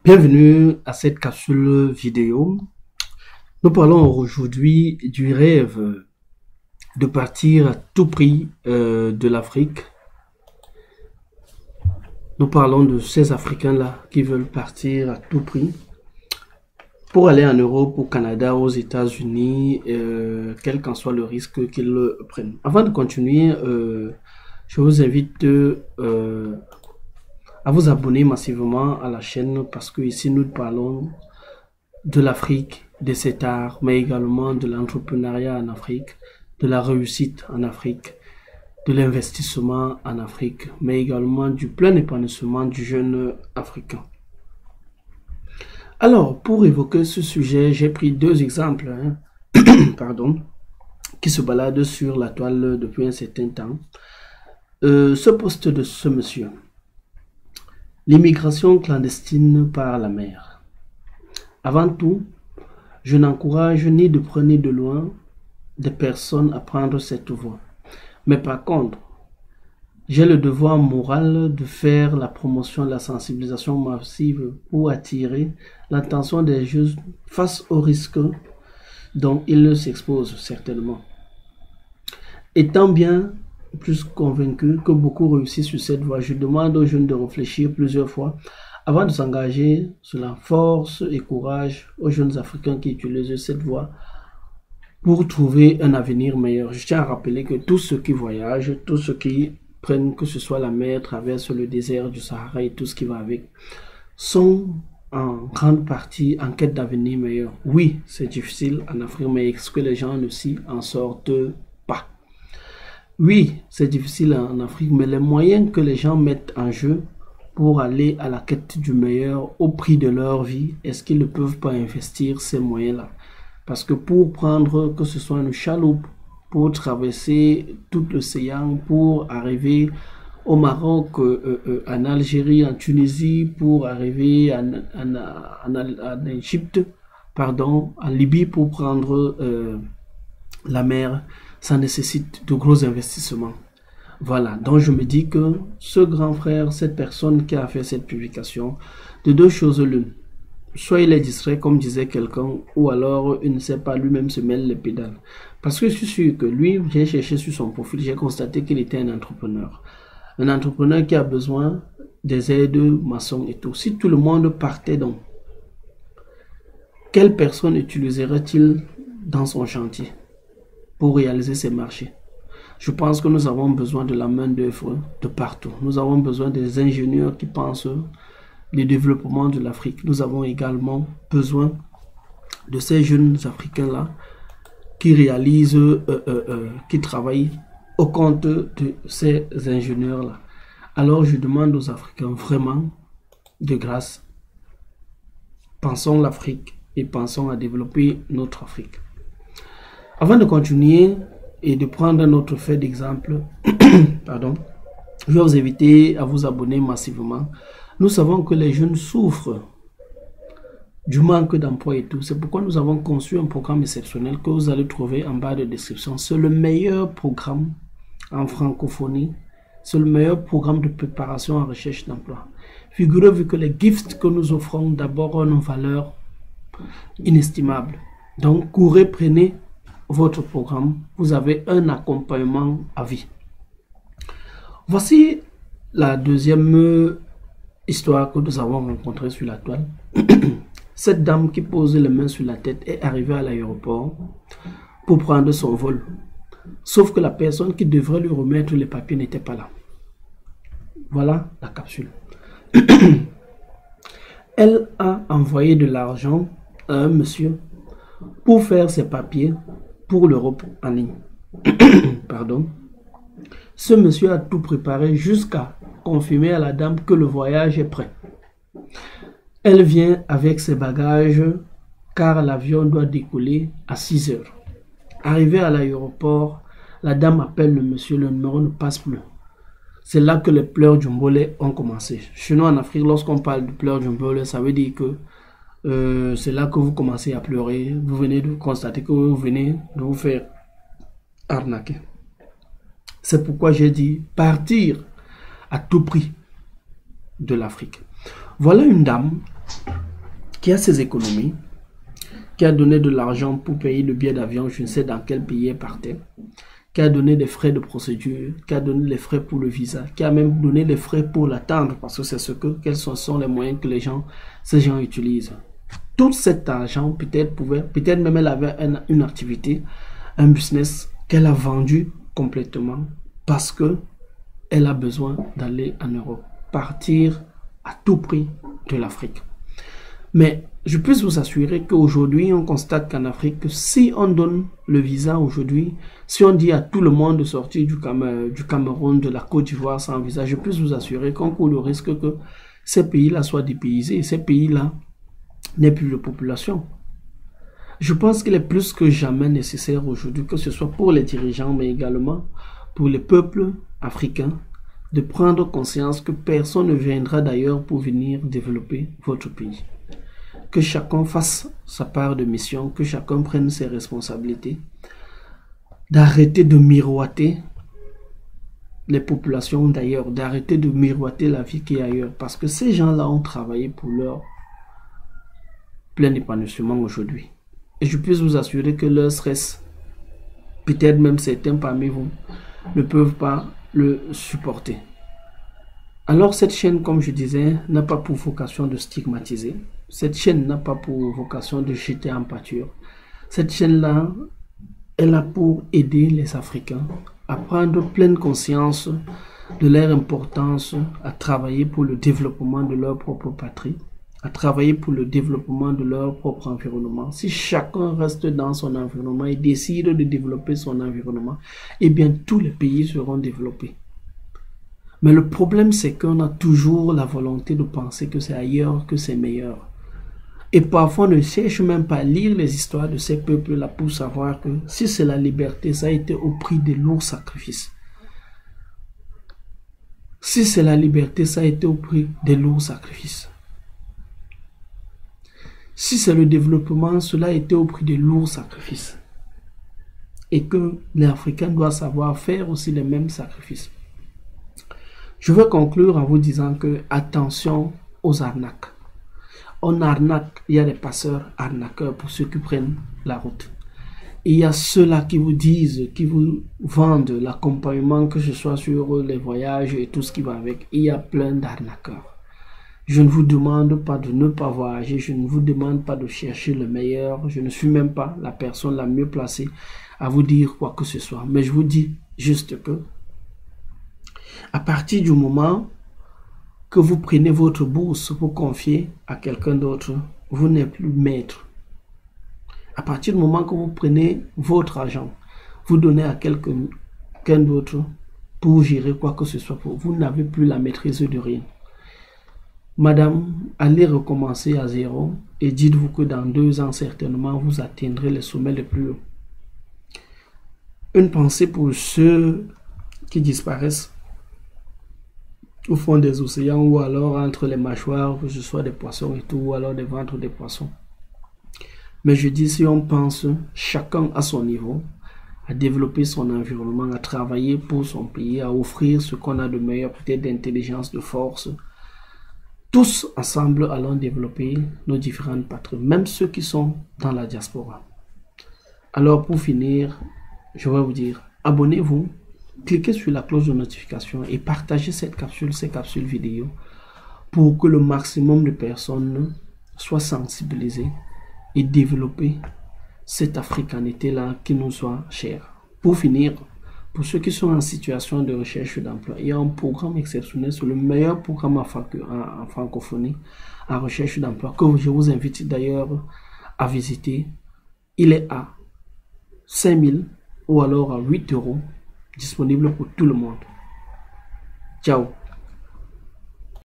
Bienvenue à cette capsule vidéo. Nous parlons aujourd'hui du rêve de partir à tout prix de l'Afrique. Nous parlons de ces Africains-là qui veulent partir à tout prix pour aller en Europe, au Canada, aux États-Unis, quel qu'en soit le risque qu'ils prennent. Avant de continuer, je vous invite à vous abonner massivement à la chaîne parce que ici nous parlons de l'Afrique, de cet art, mais également de l'entrepreneuriat en Afrique, de la réussite en Afrique, de l'investissement en Afrique, mais également du plein épanouissement du jeune africain. Alors, pour évoquer ce sujet, j'ai pris deux exemples qui se baladent sur la toile depuis un certain temps. Ce poste de ce monsieur. L'immigration clandestine par la mer. Avant tout, je n'encourage ni de près ni de loin des personnes à prendre cette voie. Mais par contre, j'ai le devoir moral de faire la promotion de la sensibilisation massive pour attirer l'attention des jeunes face aux risques dont ils s'exposent certainement. Étant bien plus convaincu que beaucoup réussissent sur cette voie, je demande aux jeunes de réfléchir plusieurs fois avant de s'engager sur la force et courage aux jeunes Africains qui utilisent cette voie pour trouver un avenir meilleur. Je tiens à rappeler que tous ceux qui voyagent, tous ceux qui prennent, que ce soit la mer, traversent le désert du Sahara et tout ce qui va avec, sont en grande partie en quête d'avenir meilleur. Oui, c'est difficile en Afrique, mais est-ce que les gens ne s'y en sortent pas? Oui, c'est difficile en Afrique, mais les moyens que les gens mettent en jeu pour aller à la quête du meilleur au prix de leur vie, est-ce qu'ils ne peuvent pas investir ces moyens-là? Parce que pour prendre, que ce soit une chaloupe, pour traverser tout l'océan, pour arriver au Maroc, en Algérie, en Tunisie, pour arriver en Égypte, pardon, en Libye, pour prendre la mer, ça nécessite de gros investissements. Voilà, donc je me dis que ce grand frère, cette personne qui a fait cette publication, de deux choses l'une. Soit il est distrait, comme disait quelqu'un, ou alors il ne sait pas, lui-même se mêle les pédales. Parce que je suis sûr que lui, j'ai cherché sur son profil, j'ai constaté qu'il était un entrepreneur. Un entrepreneur qui a besoin des aides maçons et tout. Si tout le monde partait donc, quelle personne utiliserait-il dans son chantier pour réaliser ces marchés? Je pense que nous avons besoin de la main d'œuvre de partout. Nous avons besoin des ingénieurs qui pensent le développement de l'Afrique. Nous avons également besoin de ces jeunes Africains-là qui réalisent, qui travaillent au compte de ces ingénieurs-là. Alors je demande aux Africains vraiment, de grâce, pensons l'Afrique et pensons à développer notre Afrique. Avant de continuer et de prendre un autre fait d'exemple, je vais vous inviter à vous abonner massivement. Nous savons que les jeunes souffrent du manque d'emploi et tout. C'est pourquoi nous avons conçu un programme exceptionnel que vous allez trouver en bas de description. C'est le meilleur programme en francophonie. C'est le meilleur programme de préparation en recherche d'emploi. Figurez-vous que les gifts que nous offrons d'abord ont une valeur inestimable. Donc, courez, prenez votre programme. Vous avez un accompagnement à vie. Voici la deuxième histoire que nous avons rencontrée sur la toile. Cette dame qui pose les mains sur la tête est arrivée à l'aéroport pour prendre son vol. Sauf que la personne qui devrait lui remettre les papiers n'était pas là. Voilà la capsule. Elle a envoyé de l'argent à un monsieur pour faire ses papiers pour l'Europe en ligne. Pardon. Ce monsieur a tout préparé jusqu'à confirmer à la dame que le voyage est prêt. Elle vient avec ses bagages car l'avion doit décoller à 6 heures. Arrivée à l'aéroport, la dame appelle le monsieur, le numéro ne passe plus. C'est là que les pleurs du mbolé ont commencé. Chez nous en Afrique, lorsqu'on parle de pleurs du mbolé, ça veut dire que c'est là que vous commencez à pleurer. Vous venez de constater que vous venez de vous faire arnaquer. C'est pourquoi j'ai dit partir à tout prix de l'Afrique. Voilà une dame qui a ses économies, qui a donné de l'argent pour payer le billet d'avion, je ne sais dans quel pays elle partait, qui a donné des frais de procédure, qui a donné les frais pour le visa, qui a même donné les frais pour l'attendre, parce que c'est quels sont les moyens que ces gens utilisent. Tout cet argent, peut-être même elle avait une activité, un business qu'elle a vendu complètement parce que elle a besoin d'aller en Europe, partir à tout prix de l'Afrique. Mais je peux vous assurer qu'aujourd'hui, on constate qu'en Afrique, si on donne le visa aujourd'hui, si on dit à tout le monde de sortir du Cameroun, de la Côte d'Ivoire sans visa, je peux vous assurer qu'on court le risque que ces pays-là soient dépaysés, ces pays-là n'aient plus de population. Je pense qu'il est plus que jamais nécessaire aujourd'hui, que ce soit pour les dirigeants, mais également pour les peuples africains, de prendre conscience que personne ne viendra d'ailleurs pour venir développer votre pays. Que chacun fasse sa part de mission, que chacun prenne ses responsabilités, d'arrêter de miroiter les populations d'ailleurs, d'arrêter de miroiter la vie qui est ailleurs, parce que ces gens-là ont travaillé pour leur plein épanouissement aujourd'hui. Et je peux vous assurer que leur stress, peut-être même certains parmi vous, ne peuvent pas le supporter. Alors cette chaîne, comme je disais, n'a pas pour vocation de stigmatiser. Cette chaîne n'a pas pour vocation de jeter en pâture. Cette chaîne-là, elle a pour aider les Africains à prendre pleine conscience de leur importance à travailler pour le développement de leur propre patrie, à travailler pour le développement de leur propre environnement. Si chacun reste dans son environnement et décide de développer son environnement, eh bien tous les pays seront développés. Mais le problème, c'est qu'on a toujours la volonté de penser que c'est ailleurs, que c'est meilleur. Et parfois, on ne cherche même pas à lire les histoires de ces peuples-là pour savoir que si c'est la liberté, ça a été au prix de lourds sacrifices. Si c'est la liberté, ça a été au prix des lourds sacrifices. Si c'est le développement, cela a été au prix de lourds sacrifices. Et que les Africains doivent savoir faire aussi les mêmes sacrifices. Je veux conclure en vous disant que attention aux arnaques. On arnaque, il y a des passeurs arnaqueurs pour ceux qui prennent la route. Et il y a ceux-là qui vous disent, qui vous vendent l'accompagnement, que ce soit sur les voyages et tout ce qui va avec. Il y a plein d'arnaqueurs. Je ne vous demande pas de ne pas voyager, je ne vous demande pas de chercher le meilleur. Je ne suis même pas la personne la mieux placée à vous dire quoi que ce soit. Mais je vous dis juste que à partir du moment que vous prenez votre bourse pour confier à quelqu'un d'autre, vous n'êtes plus maître. À partir du moment que vous prenez votre argent, vous donnez à quelqu'un d'autre pour gérer quoi que ce soit pour vous, vous n'avez plus la maîtrise de rien. Madame, allez recommencer à zéro et dites-vous que dans 2 ans, certainement, vous atteindrez les sommets les plus hauts. Une pensée pour ceux qui disparaissent au fond des océans ou alors entre les mâchoires, que ce soit des poissons et tout, ou alors des ventres des poissons. Mais je dis, si on pense chacun à son niveau, à développer son environnement, à travailler pour son pays, à offrir ce qu'on a de meilleur, peut-être d'intelligence, de force, tous ensemble allons développer nos différentes patries, même ceux qui sont dans la diaspora. Alors pour finir, je vais vous dire, abonnez-vous, cliquez sur la cloche de notification et partagez ces capsules vidéo pour que le maximum de personnes soient sensibilisées et développer cette africanité-là qui nous soit chère. Pour finir, pour ceux qui sont en situation de recherche d'emploi, il y a un programme exceptionnel, c'est le meilleur programme en francophonie en recherche d'emploi que je vous invite d'ailleurs à visiter. Il est à 5 000 ou alors à 8 €, disponible pour tout le monde. Ciao.